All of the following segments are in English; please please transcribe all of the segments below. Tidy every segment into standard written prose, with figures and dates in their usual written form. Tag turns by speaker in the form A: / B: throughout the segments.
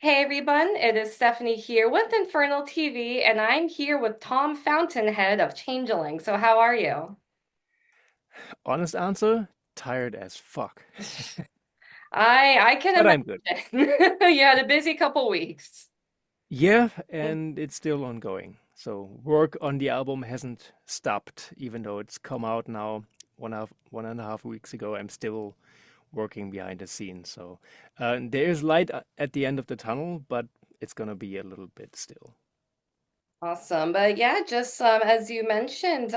A: Hey everyone, it is Stephanie here with Infernal TV, and I'm here with Tom Fountainhead of Changeling. So, how are you?
B: Honest answer, tired as fuck.
A: I can
B: But I'm good.
A: imagine. You had a busy couple weeks.
B: Yeah, and it's still ongoing. So work on the album hasn't stopped, even though it's come out now 1.5 weeks ago. I'm still working behind the scenes. So there is light at the end of the tunnel, but it's gonna be a little bit still.
A: Awesome. But yeah, just as you mentioned,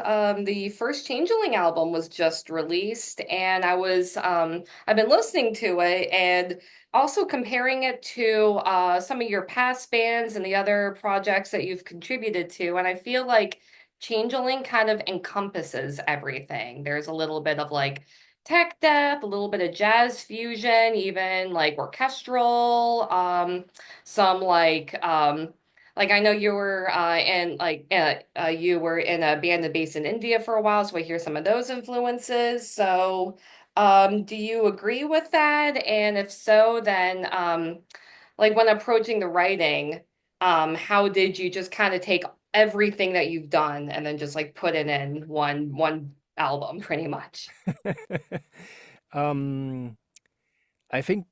A: the first Changeling album was just released, and I've been listening to it and also comparing it to some of your past bands and the other projects that you've contributed to. And I feel like Changeling kind of encompasses everything. There's a little bit of like tech death, a little bit of jazz fusion, even like orchestral, some like I know you were you were in a band based in India for a while, so I hear some of those influences. So, do you agree with that? And if so, then like when approaching the writing, how did you just kind of take everything that you've done and then just like put it in one album, pretty much?
B: Um, I think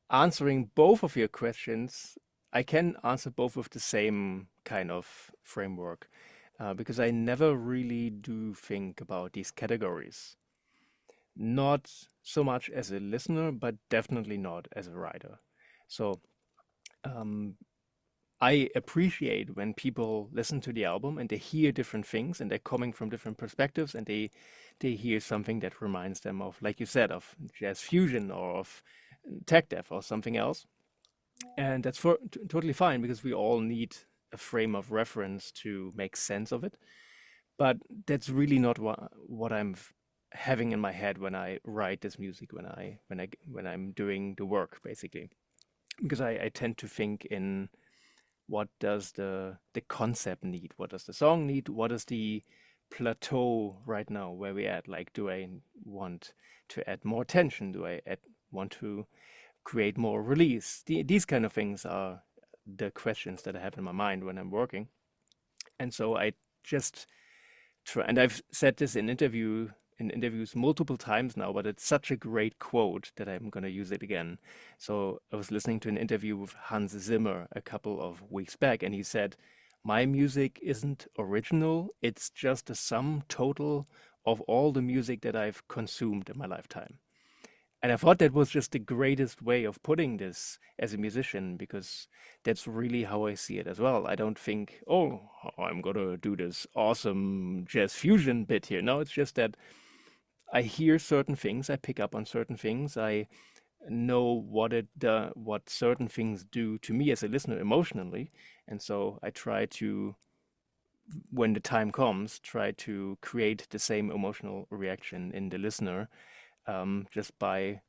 B: answering both of your questions, I can answer both with the same kind of framework, because I never really do think about these categories. Not so much as a listener, but definitely not as a writer. So um, I appreciate when people listen to the album and they hear different things and they're coming from different perspectives and they hear something that reminds them of, like you said, of jazz fusion or of tech death or something else. And that's totally fine because we all need a frame of reference to make sense of it. But that's really not what I'm having in my head when I write this music, when I'm doing the work, basically. Because I tend to think in what does the concept need? What does the song need? What is the plateau right now where we at? Like, do I want to add more tension? Do I want to create more release? These kind of things are the questions that I have in my mind when I'm working. And so I just try, and I've said this in interviews multiple times now, but it's such a great quote that I'm going to use it again. So I was listening to an interview with Hans Zimmer a couple of weeks back, and he said, "My music isn't original, it's just a sum total of all the music that I've consumed in my lifetime." And I thought that was just the greatest way of putting this as a musician because that's really how I see it as well. I don't think, oh, I'm gonna do this awesome jazz fusion bit here. No, it's just that I hear certain things, I pick up on certain things, I know what certain things do to me as a listener emotionally, and so I try to, when the time comes, try to create the same emotional reaction in the listener, just by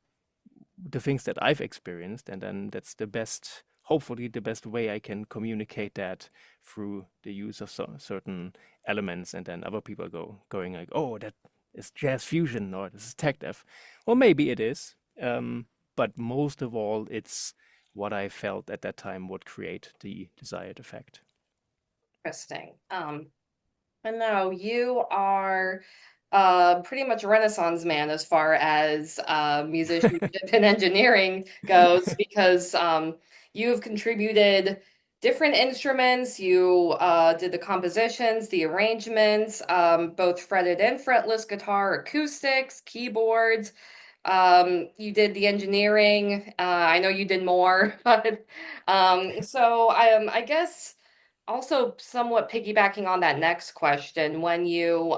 B: the things that I've experienced, and then that's the best, hopefully, the best way I can communicate that through the use of certain elements, and then other people going like, "Oh, that is jazz fusion," or "This is tech death." Well, maybe it is, but most of all, it's what I felt at that time would create the desired effect.
A: Interesting. And now you are pretty much a Renaissance man as far as musicianship and engineering goes, because you've contributed different instruments. You did the compositions, the arrangements, both fretted and fretless guitar, acoustics, keyboards. You did the engineering. I know you did more, but I guess also somewhat piggybacking on that next question, when you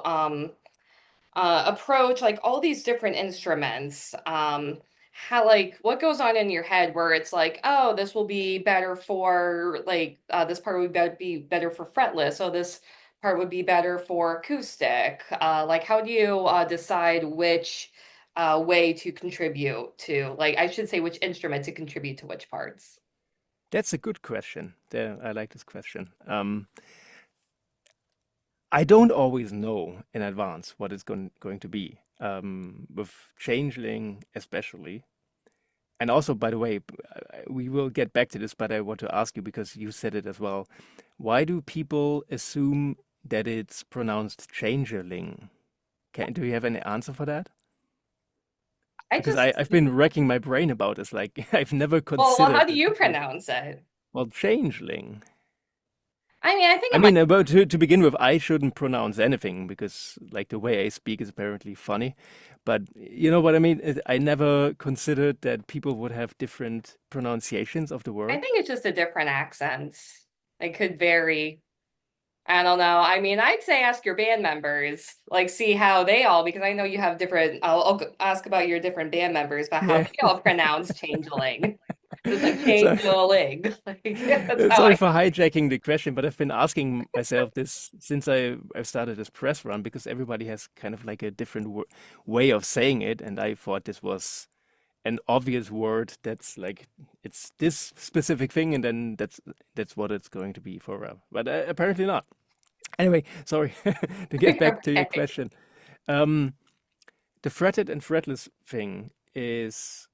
A: approach like all these different instruments, how like what goes on in your head where it's like, oh, this will be better for like this part would be better for fretless, so this part would be better for acoustic. Like how do you decide which way to contribute to, like I should say which instrument to contribute to which parts?
B: That's a good question. I like this question. I don't always know in advance what it's going to be. With Changeling especially, and also, by the way, we will get back to this, but I want to ask you because you said it as well. Why do people assume that it's pronounced changeling? Do you have any answer for that?
A: I
B: Because
A: just,
B: I've been racking my brain about this. Like I've never
A: well, how
B: considered
A: do
B: that
A: you
B: people,
A: pronounce it?
B: well, changeling.
A: I mean, I think
B: I
A: it might,
B: mean, about to begin with, I shouldn't pronounce anything because, like, the way I speak is apparently funny. But you know what I mean? I never considered that people would have different pronunciations of the
A: I
B: word.
A: think it's just a different accent. It could vary. I don't know. I mean, I'd say ask your band members, like see how they all, because I know you have different, I'll ask about your different band members, but how
B: Yeah.
A: they all pronounce changeling. It's like
B: So,
A: changeling. Like that's how
B: sorry
A: I,
B: for hijacking the question, but I've been asking myself this since I've started this press run because everybody has kind of like a different way of saying it, and I thought this was an obvious word that's like it's this specific thing, and then that's what it's going to be forever. But apparently not. Anyway, sorry to get back to your
A: okay.
B: question. Um, the fretted and fretless thing is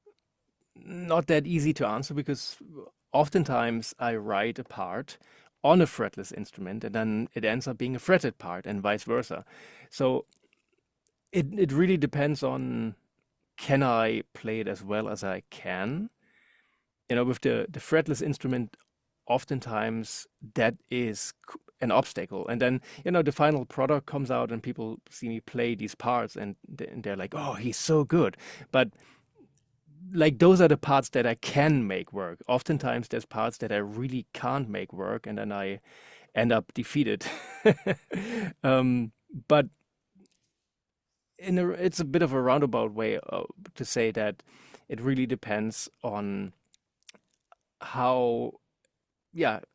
B: not that easy to answer because oftentimes I write a part on a fretless instrument and then it ends up being a fretted part and vice versa. So it really depends on can I play it as well as I can. You know, with the fretless instrument, oftentimes that is an obstacle. And then, you know, the final product comes out and people see me play these parts and they're like, oh, he's so good. But like those are the parts that I can make work. Oftentimes there's parts that I really can't make work and then I end up defeated. um, but it's a bit of a roundabout way to say that it really depends on how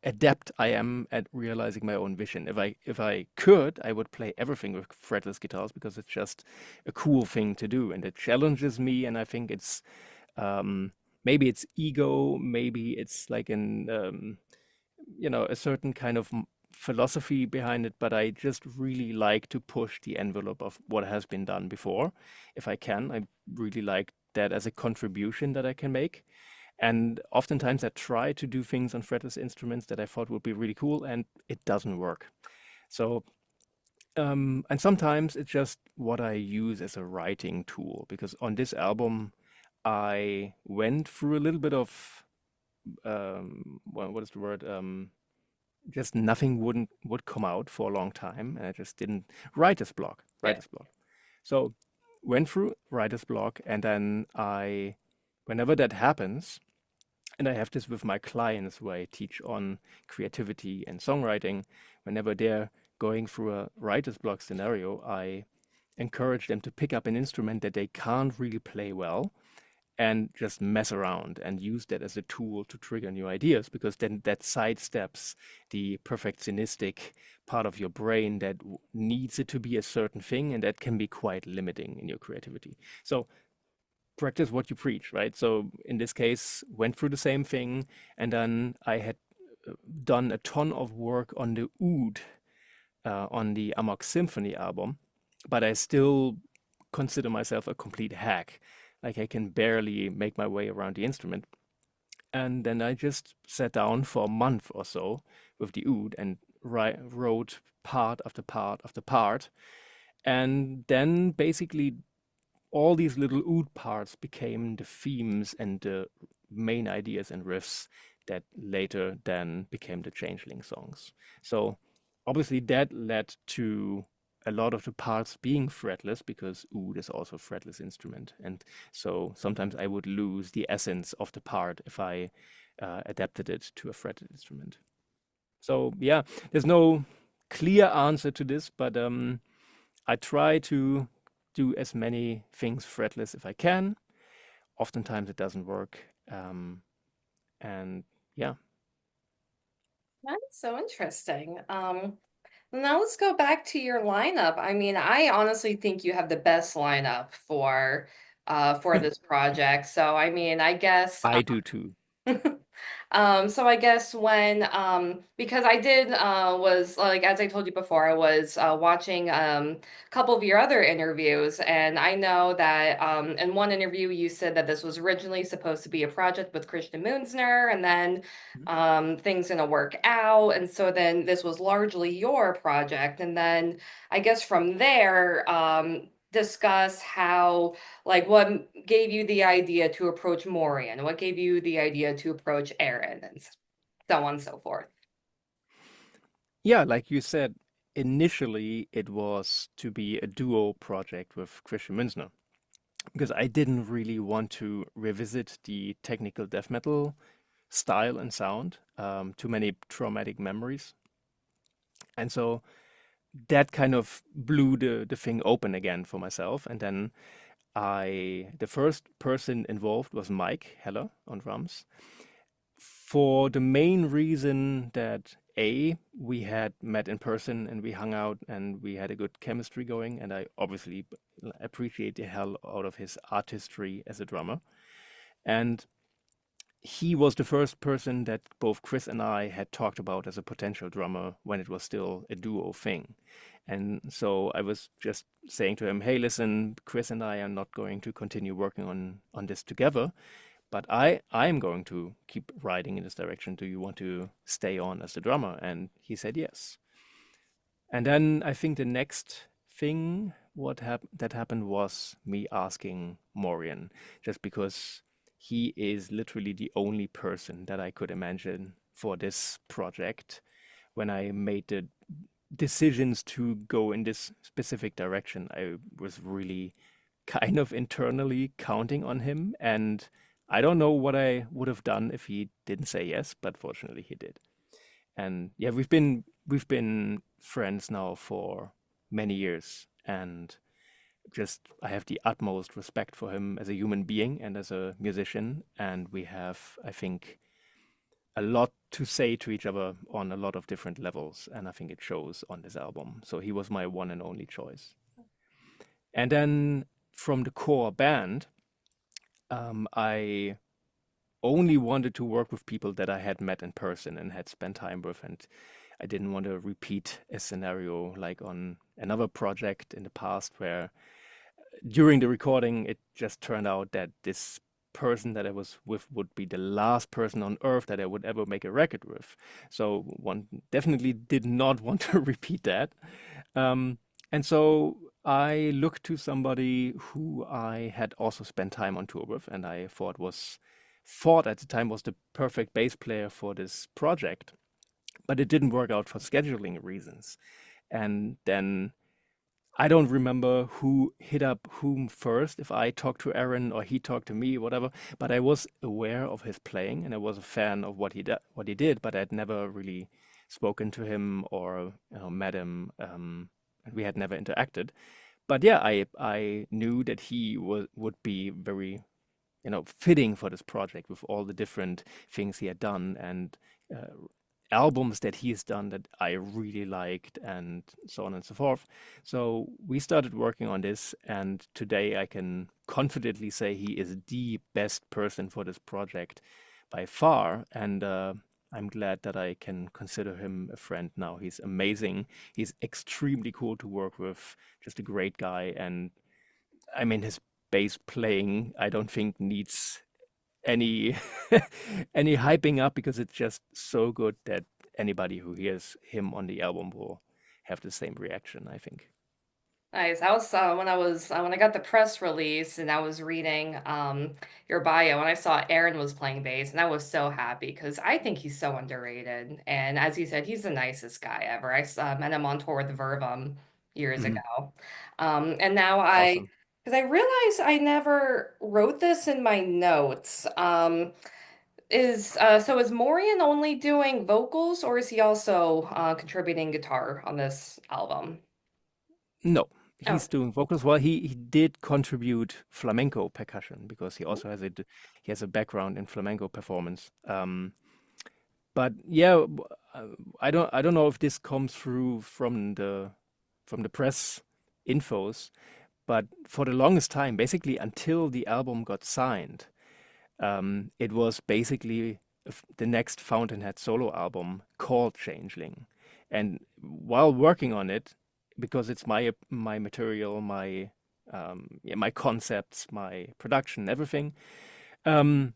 B: adept I am at realizing my own vision. If I could, I would play everything with fretless guitars because it's just a cool thing to do and it challenges me and I think it's um maybe it's ego, maybe it's like an a certain kind of philosophy behind it, but I just really like to push the envelope of what has been done before. If I can, I really like that as a contribution that I can make. And oftentimes I try to do things on fretless instruments that I thought would be really cool, and it doesn't work. So, and sometimes it's just what I use as a writing tool, because on this album, I went through a little bit of, what is the word? Just nothing would come out for a long time, and I just didn't
A: Yeah.
B: writer's block. So went through writer's block, and then whenever that happens, and I have this with my clients where I teach on creativity and songwriting. Whenever they're going through a writer's block scenario, I encourage them to pick up an instrument that they can't really play well and just mess around and use that as a tool to trigger new ideas because then that sidesteps the perfectionistic part of your brain that needs it to be a certain thing and that can be quite limiting in your creativity. So practice what you preach, right? So in this case, went through the same thing, and then I had done a ton of work on the oud on the Amok Symphony album, but I still consider myself a complete hack. Like I can barely make my way around the instrument. And then I just sat down for a month or so with the oud and wrote part after part after part. And then basically all these little oud parts became the themes and the main ideas and riffs that later then became the Changeling songs. So obviously that led to a lot of the parts being fretless because oud is also a fretless instrument. And so sometimes I would lose the essence of the part if I adapted it to a fretted instrument. So yeah, there's no clear answer to this, but I try to do as many things fretless if I can. Oftentimes it doesn't work. And yeah,
A: That's so interesting. Now let's go back to your lineup. I mean, I honestly think you have the best lineup for this project. So I mean, I guess
B: I do too.
A: So I guess when because I did was like as I told you before, I was watching a couple of your other interviews, and I know that in one interview you said that this was originally supposed to be a project with Christian Munzner, and then things didn't work out, and so then this was largely your project, and then I guess from there discuss how like what gave you the idea to approach Morean? What gave you the idea to approach Arran and so on and so forth?
B: Yeah, like you said, initially it was to be a duo project with Christian Münzner because I didn't really want to revisit the technical death metal style and sound. Too many traumatic memories. And so that kind of blew the thing open again for myself. And then the first person involved was Mike Heller on drums for the main reason that we had met in person and we hung out and we had a good chemistry going, and I obviously appreciate the hell out of his artistry as a drummer. And he was the first person that both Chris and I had talked about as a potential drummer when it was still a duo thing. And so I was just saying to him, "Hey, listen, Chris and I are not going to continue working on this together, but I am going to keep riding in this direction. Do you want to stay on as the drummer?" And he said yes. And then I think the next thing that happened was me asking Morean, just because he is literally the only person that I could imagine for this project. When I made the decisions to go in this specific direction, I was really kind of internally counting on him, and I don't know what I would have done if he didn't say yes, but fortunately he did. And yeah, we've been friends now for many years, and just I have the utmost respect for him as a human being and as a musician, and we have, I think, a lot to say to each other on a lot of different levels, and I think it shows on this album. So he was my one and only choice. And then from the core band, I only wanted to work with people that I had met in person and had spent time with, and I didn't want to repeat a scenario like on another project in the past where during the recording it just turned out that this person that I was with would be the last person on earth that I would ever make a record with. So one definitely did not want to repeat that. And so I looked to somebody who I had also spent time on tour with, and I thought at the time was the perfect bass player for this project, but it didn't work out for scheduling reasons. And then I don't remember who hit up whom first, if I talked to Aaron or he talked to me, whatever. But I was aware of his playing and I was a fan of what he did, but I'd never really spoken to him or met him. And we had never interacted. But yeah, I knew that he would be very fitting for this project with all the different things he had done and uh, albums that he's done that I really liked and so on and so forth. So we started working on this, and today I can confidently say he is the best person for this project by far. And I'm glad that I can consider him a friend now. He's amazing. He's extremely cool to work with, just a great guy. And I mean, his bass playing, I don't think needs any any hyping up because it's just so good that anybody who hears him on the album will have the same reaction, I think.
A: Nice. I was when I got the press release and I was reading your bio and I saw Aaron was playing bass and I was so happy because I think he's so underrated. And as you said, he's the nicest guy ever. Met him on tour with Vervum years
B: Mhm.
A: ago. And now
B: Awesome.
A: because I realized I never wrote this in my notes. Is Morean only doing vocals or is he also contributing guitar on this album?
B: No,
A: Oh.
B: he's doing vocals. Well, he did contribute flamenco percussion because he also he has a background in flamenco performance. But yeah, I don't know if this comes through from the press infos, but for the longest time, basically until the album got signed, it was basically the next Fountainhead solo album called Changeling. And while working on it, because it's my material, my yeah, my concepts, my production, everything, um,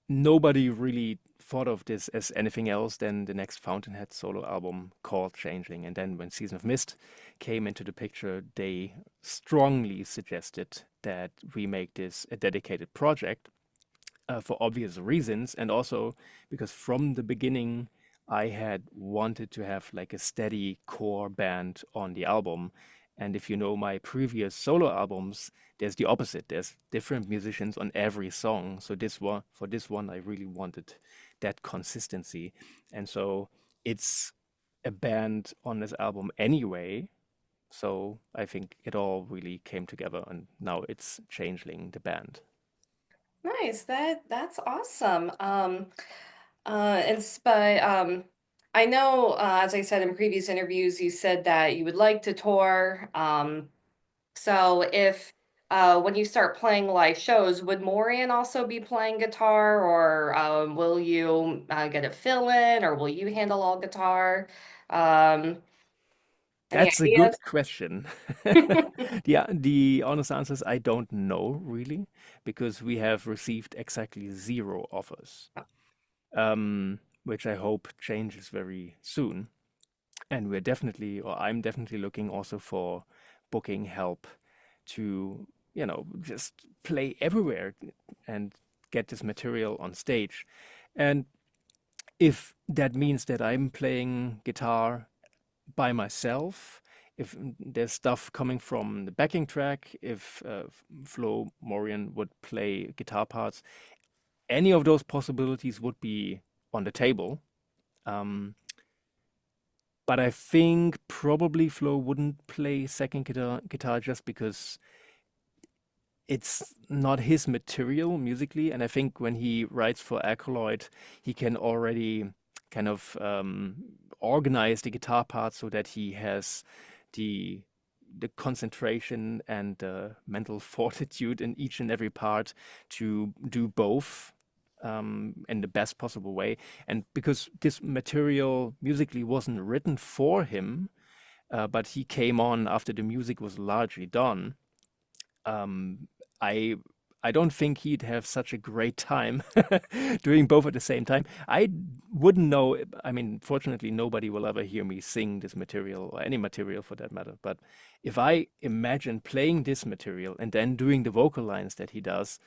B: nobody really thought of this as anything else than the next Fountainhead solo album called Changeling. And then when Season of Mist came into the picture, they strongly suggested that we make this a dedicated project for obvious reasons, and also because from the beginning I had wanted to have like a steady core band on the album. And if you know my previous solo albums, there's the opposite. There's different musicians on every song. So this one, I really wanted that consistency. And so it's a band on this album anyway. So I think it all really came together, and now it's Changeling, the band.
A: Nice. That's awesome. But I know, as I said in previous interviews, you said that you would like to tour. So if when you start playing live shows, would Morean also be playing guitar, or will you get a fill in, or will you handle all guitar? Um, any
B: That's a
A: ideas?
B: good question. The honest answer is I don't know really, because we have received exactly zero offers, which I hope changes very soon. And we're definitely, or I'm definitely looking also for booking help to, just play everywhere and get this material on stage. And if that means that I'm playing guitar by myself, if there's stuff coming from the backing track, if Flo Morean would play guitar parts, any of those possibilities would be on the table. Um, but I think probably Flo wouldn't play second guitar just because it's not his material musically. And I think when he writes for Acolyte, he can already kind of organize the guitar parts so that he has the the concentration and mental fortitude in each and every part to do both in the best possible way. And because this material musically wasn't written for him, but he came on after the music was largely done, um, I I don't think he'd have such a great time doing both at the same time. I wouldn't know. I mean, fortunately, nobody will ever hear me sing this material or any material for that matter. But if I imagine playing this material and then doing the vocal lines that he does,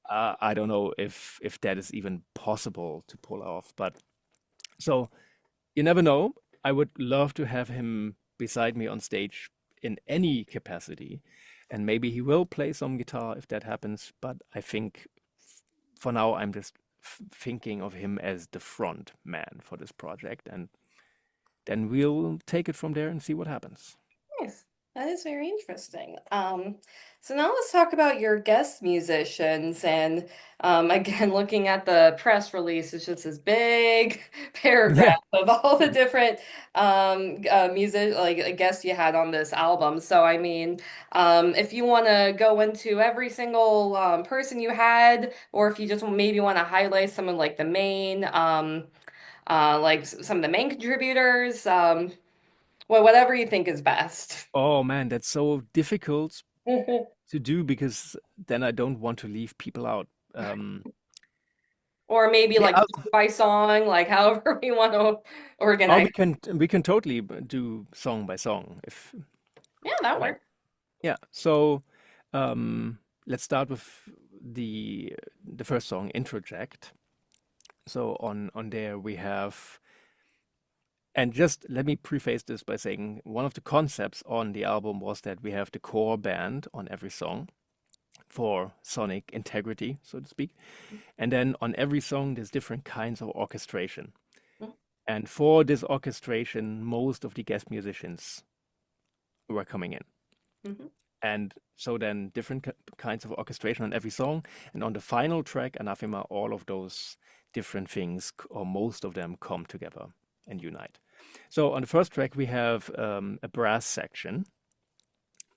B: I don't know if that is even possible to pull off. But so you never know. I would love to have him beside me on stage in any capacity. And maybe he will play some guitar if that happens. But I think for now, I'm just thinking of him as the front man for this project. And then we'll take it from there and see what happens.
A: Nice. That is very interesting. So now let's talk about your guest musicians. And again, looking at the press release, it's just this big paragraph
B: Yeah.
A: of all the different music like guests you had on this album. So I mean, if you want to go into every single person you had, or if you just maybe want to highlight someone like the main, some of the main contributors. Well, whatever you think is best.
B: Oh man, that's so difficult to do because then I don't want to leave people out. Um,
A: Or maybe
B: yeah,
A: like song by song, like however we want to
B: oh,
A: organize.
B: we can totally do song by song if
A: Yeah, that
B: like.
A: works.
B: Yeah, so let's start with the first song, Introject. So on there we have, and just let me preface this by saying one of the concepts on the album was that we have the core band on every song for sonic integrity, so to speak. And then on every song there's different kinds of orchestration. And for this orchestration, most of the guest musicians were coming in.
A: Mm-hmm.
B: And so then different kinds of orchestration on every song. And on the final track, Anathema, all of those different things, or most of them, come together and unite. So on the first track, we have a brass section.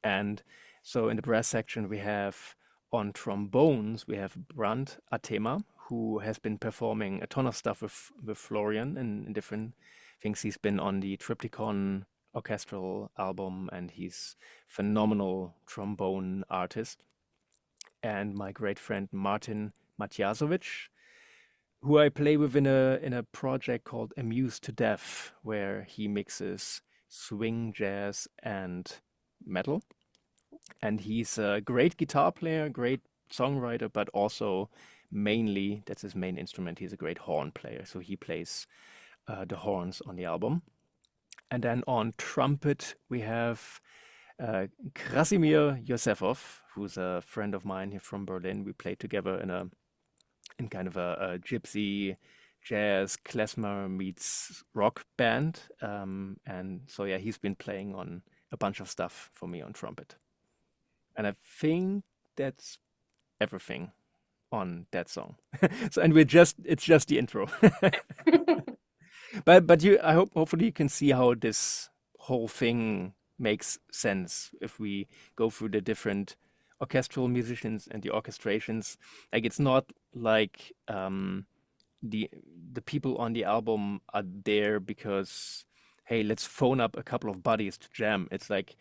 B: And so in the brass section, we have on trombones, we have Brand Atema, who has been performing a ton of stuff with Florian in different things. He's been on the Triptychon orchestral album, and he's phenomenal trombone artist. And my great friend Martin Matjazovic, who I play with in a project called Amused to Death, where he mixes swing, jazz, and metal. And he's a great guitar player, great songwriter, but also mainly that's his main instrument. He's a great horn player, so he plays the horns on the album. And then on trumpet we have Krasimir Yosefov, who's a friend of mine here from Berlin. We played together in kind of a gypsy jazz klezmer meets rock band, and so yeah, he's been playing on a bunch of stuff for me on trumpet. And I think that's everything on that song. So, and it's just the intro. But I hope hopefully you can see how this whole thing makes sense if we go through the different orchestral musicians and the orchestrations. Like it's not like the the people on the album are there because hey, let's phone up a couple of buddies to jam. It's like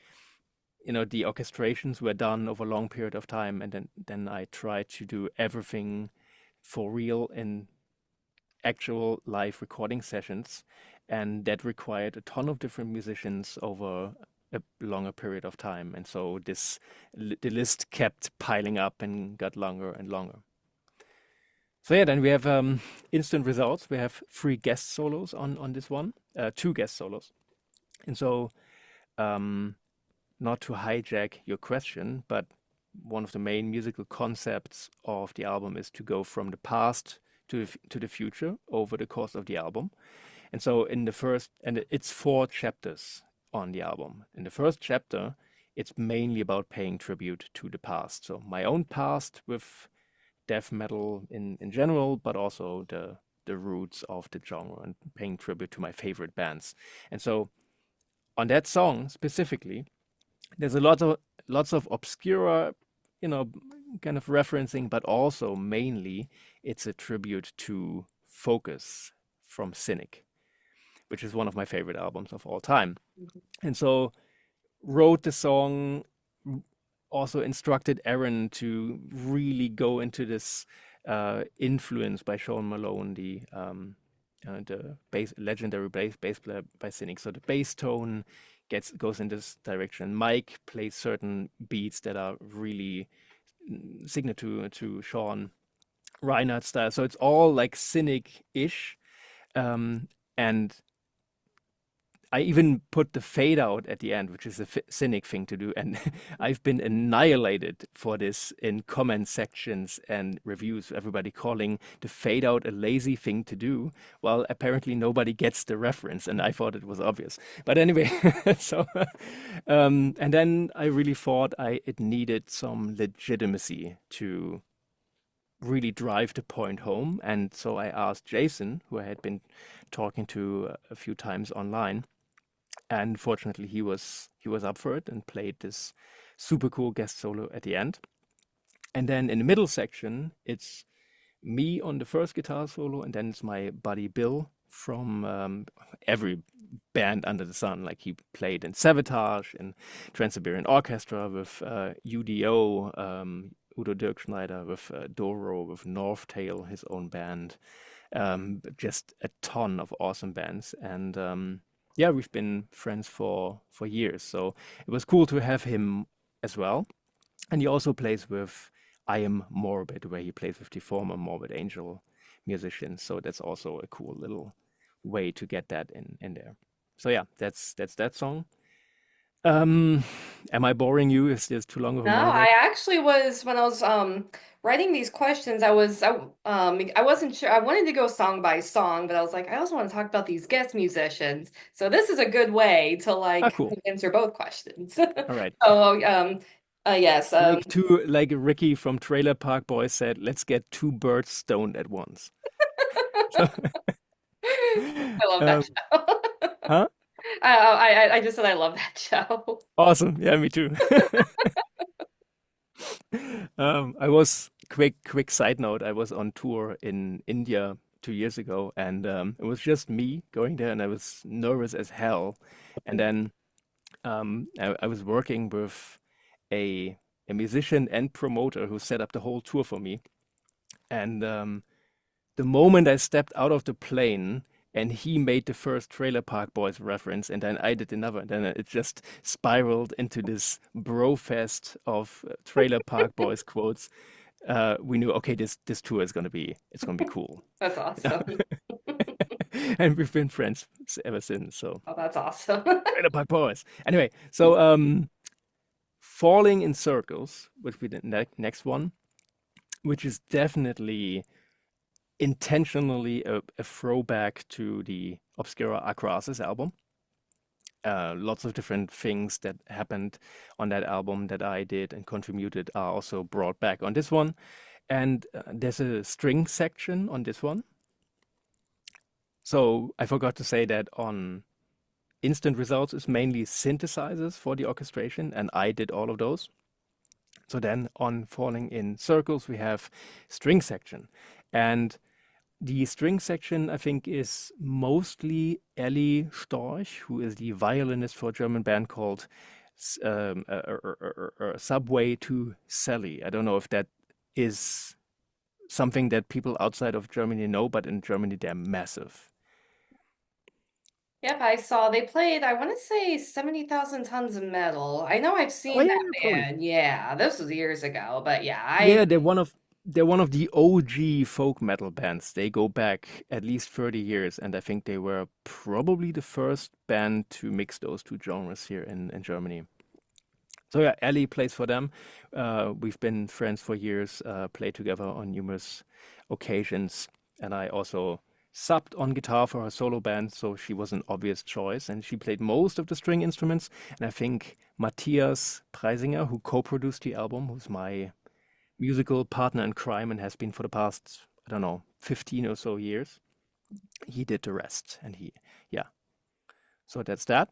B: the orchestrations were done over a long period of time, and then I tried to do everything for real in actual live recording sessions, and that required a ton of different musicians over a longer period of time. And so the list kept piling up and got longer and longer. So yeah, then we have instant results. We have 3 guest solos on this one, 2 guest solos. And so not to hijack your question, but one of the main musical concepts of the album is to go from the past to the future over the course of the album. And so in the first, and it's 4 chapters on the album. In the first chapter, it's mainly about paying tribute to the past. So my own past with death metal in general, but also the roots of the genre, and paying tribute to my favorite bands. And so on that song specifically, there's a lots of obscura, kind of referencing, but also mainly it's a tribute to Focus from Cynic, which is one of my favorite albums of all time. And so wrote the song, also instructed Arran to really go into this influence by Sean Malone, the legendary bass player by Cynic. So the bass tone goes in this direction. Mike plays certain beats that are really signature to Sean Reinhardt style. So it's all like Cynic-ish. And I even put the fade out at the end, which is a Cynic thing to do. And I've been annihilated for this in comment sections and reviews. Everybody calling the fade out a lazy thing to do. Well, apparently nobody gets the reference, and I thought it was obvious. But anyway, so and then I really thought it needed some legitimacy to really drive the point home. And so I asked Jason, who I had been talking to a few times online, and fortunately he was up for it and played this super cool guest solo at the end. And then in the middle section, it's me on the first guitar solo, and then it's my buddy Bill from every band under the sun. Like he played in Sabotage and Trans-Siberian Orchestra with UDO, Udo Dirkschneider, with Doro, with Northtail, his own band. Just a ton of awesome bands. And yeah, we've been friends for years. So it was cool to have him as well. And he also plays with I Am Morbid, where he plays with the former Morbid Angel musicians. So that's also a cool little way to get that in there. So yeah, that's that song. Am I boring you? Is this too long of a
A: No, I
B: monologue?
A: actually was when I was writing these questions, I wasn't sure. I wanted to go song by song, but I was like, I also want to talk about these guest musicians. So this is a good way to
B: Ah,
A: like
B: cool.
A: answer both questions.
B: All right.
A: So yes,
B: Like Ricky from Trailer Park Boys said, let's get 2 birds stoned at once. So,
A: I love that
B: um,
A: show.
B: huh?
A: I just said I love that show.
B: Awesome. Yeah, me too. I was quick side note. I was on tour in India 2 years ago, and it was just me going there, and I was nervous as hell. And then I was working with a a musician and promoter who set up the whole tour for me. And the moment I stepped out of the plane and he made the first Trailer Park Boys reference, and then I did another, and then it just spiraled into this bro fest of Trailer Park Boys quotes. We knew, okay, this tour is it's gonna be cool.
A: That's awesome.
B: And we've been friends ever since. So
A: Oh, that's awesome.
B: Trailer Park Boys. Anyway, so falling in circles, which be the next one, which is definitely intentionally a throwback to the Obscura Akroasis album. Lots of different things that happened on that album that I did and contributed are also brought back on this one. And there's a string section on this one. So I forgot to say that on Instant Results is mainly synthesizers for the orchestration, and I did all of those. So then on Falling in Circles, we have string section. And the string section, I think, is mostly Ellie Storch, who is the violinist for a German band called Subway to Sally. I don't know if that is something that people outside of Germany know, but in Germany they're massive.
A: Yep, I saw they played, I want to say 70,000 tons of metal. I know I've
B: Oh
A: seen
B: yeah,
A: that
B: yeah, probably.
A: band. Yeah, this was years ago, but yeah,
B: Yeah, they're one of the OG folk metal bands. They go back at least 30 years, and I think they were probably the first band to mix those two genres here in Germany. So yeah, Ali plays for them. We've been friends for years, played together on numerous occasions, and I also subbed on guitar for her solo band, so she was an obvious choice, and she played most of the string instruments. And I think Matthias Preisinger, who co-produced the album, who's my musical partner in crime and has been for the past, I don't know, 15 or so years, he did the rest. And yeah. So that's that.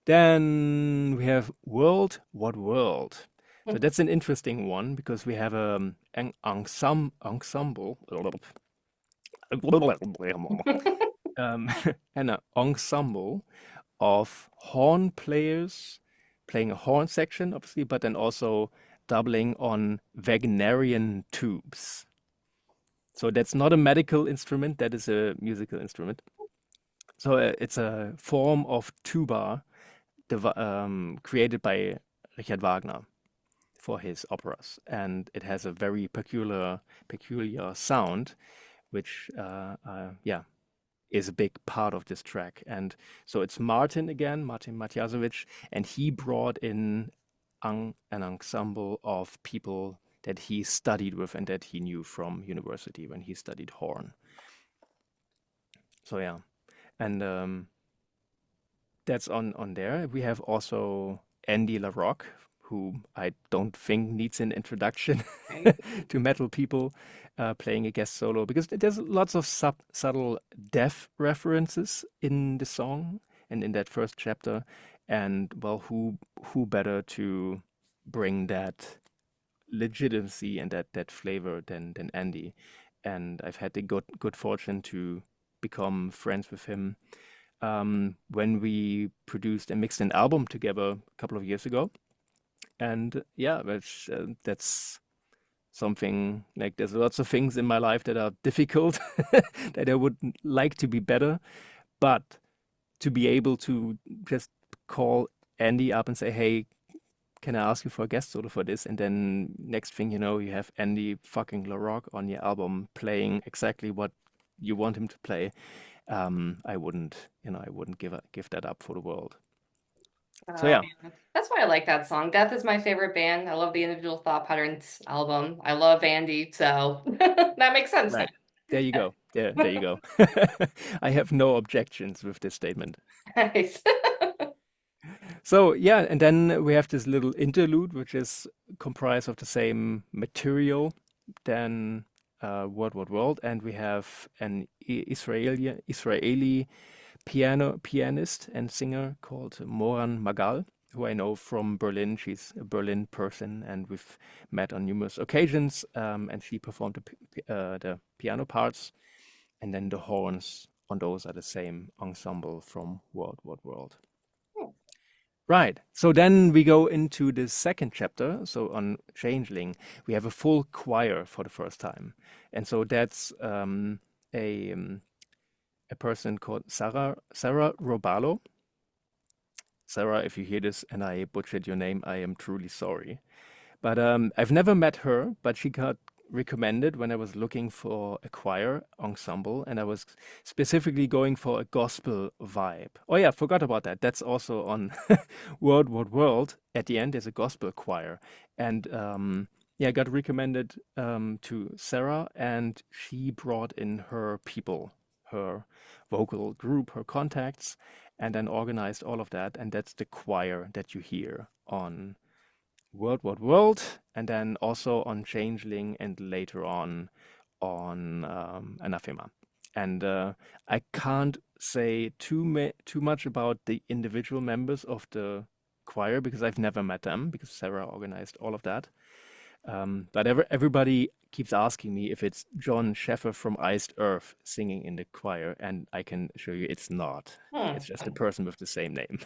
B: Then we have World, What World? So that's an interesting one because we have an ensemble, um, and an ensemble of horn players playing a horn section, obviously, but then also doubling on Wagnerian tubes. So that's not a medical instrument, that is a musical instrument. So it's a form of tuba created by Richard Wagner for his operas, and it has a very peculiar sound, which yeah, is a big part of this track. And so it's Martin again, Martin Matjazovic, and he brought in an ensemble of people that he studied with and that he knew from university when he studied horn. So yeah, and that's on there. We have also Andy LaRocque, who I don't think needs an introduction
A: Right.
B: to metal people, playing a guest solo because there's lots of subtle death references in the song and in that first chapter. And well, who better to bring that legitimacy and that flavor than Andy? And I've had the good fortune to become friends with him when we produced and mixed an album together a couple of years ago. And yeah, that's something like there's lots of things in my life that are difficult that I would like to be better, but to be able to just call Andy up and say, "Hey, can I ask you for a guest solo for this?" And then next thing you know, you have Andy fucking LaRocque on your album playing exactly what you want him to play. I wouldn't give that up for the world. So
A: Oh,
B: yeah,
A: yeah. That's why I like that song. Death is my favorite band. I love the Individual Thought Patterns album. I love Andy, so that makes sense
B: right. There you go. There you
A: now.
B: go. I have no objections with this statement.
A: Nice.
B: So yeah, and then we have this little interlude, which is comprised of the same material than What World, and we have an Israeli pianist and singer called Moran Magal, who I know from Berlin. She's a Berlin person, and we've met on numerous occasions. And she performed the piano parts, and then the horns on those are the same ensemble from World What World.
A: Hmm.
B: Right. So then we go into the second chapter. So on Changeling, we have a full choir for the first time, and so that's a um, a person called Sarah Robalo. Sarah, if you hear this and I butchered your name, I am truly sorry. But I've never met her, but she got recommended when I was looking for a choir ensemble, and I was specifically going for a gospel vibe. Oh yeah, forgot about that. That's also on World What World. At the end, there's a gospel choir, and yeah, I got recommended to Sarah, and she brought in her people, her vocal group, her contacts, and then organized all of that, and that's the choir that you hear on World What World, and then also on Changeling, and later on Anathema. And I can't say too much about the individual members of the choir because I've never met them because Sarah organized all of that. But everybody keeps asking me if it's John Sheffer from Iced Earth singing in the choir, and I can assure you it's not. It's just a
A: Hmm.
B: person with the same name.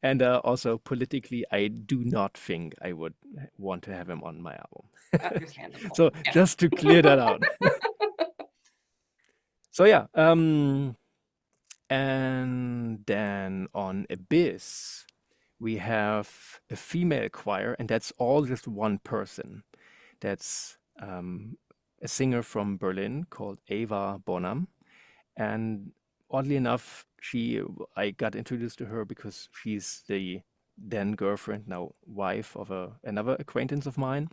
B: And also politically, I do not think I would want to have him on my album.
A: Understandable.
B: So
A: Yeah.
B: just to clear that out. So yeah, and then on Abyss, we have a female choir, and that's all just one person. That's a singer from Berlin called Eva Bonham. And oddly enough, I got introduced to her because she's the then girlfriend, now wife of another acquaintance of mine,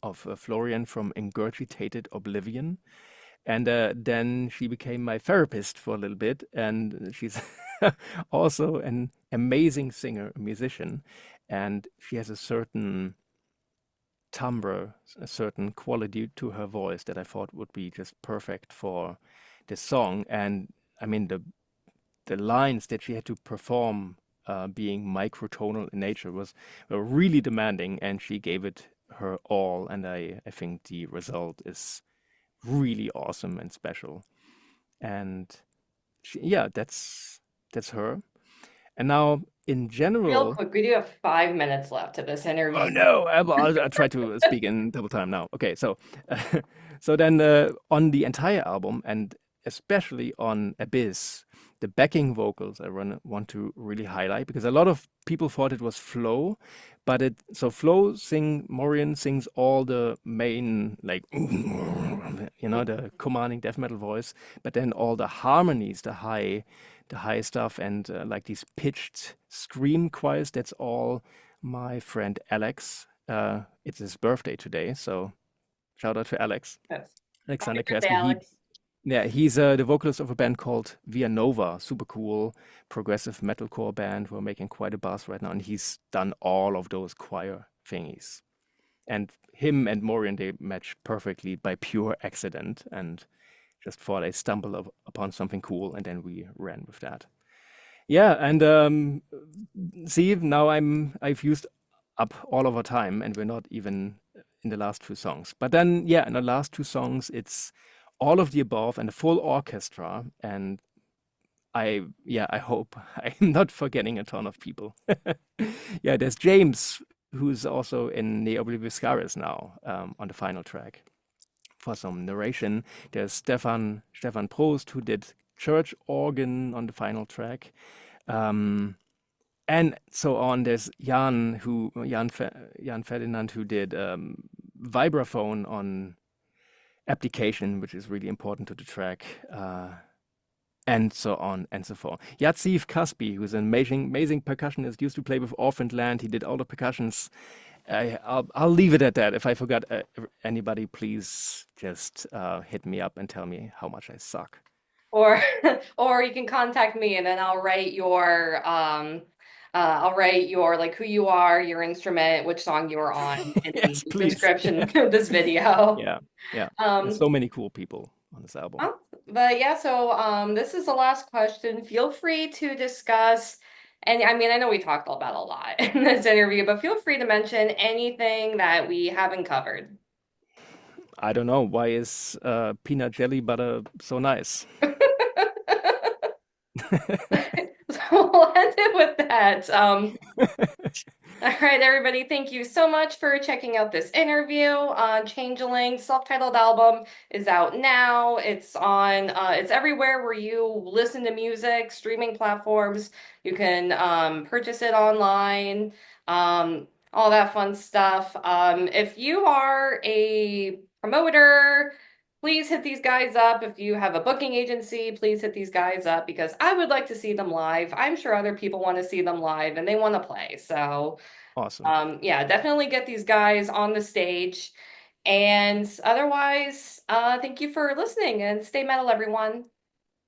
B: of Florian from Ingurgitated Oblivion. And then she became my therapist for a little bit, and she's also an amazing singer, musician, and she has a certain timbre, a certain quality to her voice that I thought would be just perfect for this song. And I mean, the lines that she had to perform, being microtonal in nature, were really demanding, and she gave it her all. And I think the result is really awesome and special. And yeah, that's her. And now, in
A: Real
B: general,
A: quick, we do have 5 minutes left to this
B: oh
A: interview.
B: no, I'll try to speak in double time now. Okay, so so then on the entire album, and especially on Abyss, the backing vocals want to really highlight because a lot of people thought it was Flo, but Morean sings all the main, like, the commanding death metal voice, but then all the harmonies, the high stuff, and like these pitched scream choirs, that's all my friend Alex. It's his birthday today, so shout out to Alex.
A: Yes. Happy
B: Alexander
A: birthday,
B: Kersky.
A: Alex.
B: He's the vocalist of a band called Via Nova, super cool progressive metalcore band who are making quite a buzz right now, and he's done all of those choir thingies. And him and Morean, they match perfectly by pure accident, and just thought I stumbled upon something cool, and then we ran with that. Yeah, and see, now I've used up all of our time, and we're not even in the last two songs. But then, yeah, in the last two songs, it's all of the above and a full orchestra. And I hope I'm not forgetting a ton of people. Yeah, there's James, who's also in the Obliviscaris now, on the final track for some narration. There's Stefan Prost, who did church organ on the final track. Um, and so on. There's Jan Ferdinand, who did vibraphone on application, which is really important to the track, and so on and so forth. Yatsiv Kaspi, who's an amazing percussionist, used to play with Orphaned Land. He did all the percussions. I'll leave it at that. If I forgot anybody, please just hit me up and tell me how much I suck.
A: Or or you can contact me and then I'll write your like who you are, your instrument, which song you were on in
B: Yes,
A: the
B: please.
A: description of this video.
B: Yeah, yeah. There's
A: Um
B: so many cool people on this album.
A: but yeah, so this is the last question. Feel free to discuss And I mean, I know we talked about a lot in this interview, but feel free to mention anything that we haven't covered.
B: I don't know. Why is peanut jelly butter so nice?
A: So we'll end it with that. All right, everybody, thank you so much for checking out this interview on Changeling. Self-titled album is out now. It's everywhere where you listen to music, streaming platforms. You can purchase it online, all that fun stuff. If you are a promoter, please hit these guys up. If you have a booking agency, please hit these guys up because I would like to see them live. I'm sure other people want to see them live and they want to play. So.
B: Awesome.
A: Yeah, definitely get these guys on the stage. And otherwise, thank you for listening and stay metal, everyone.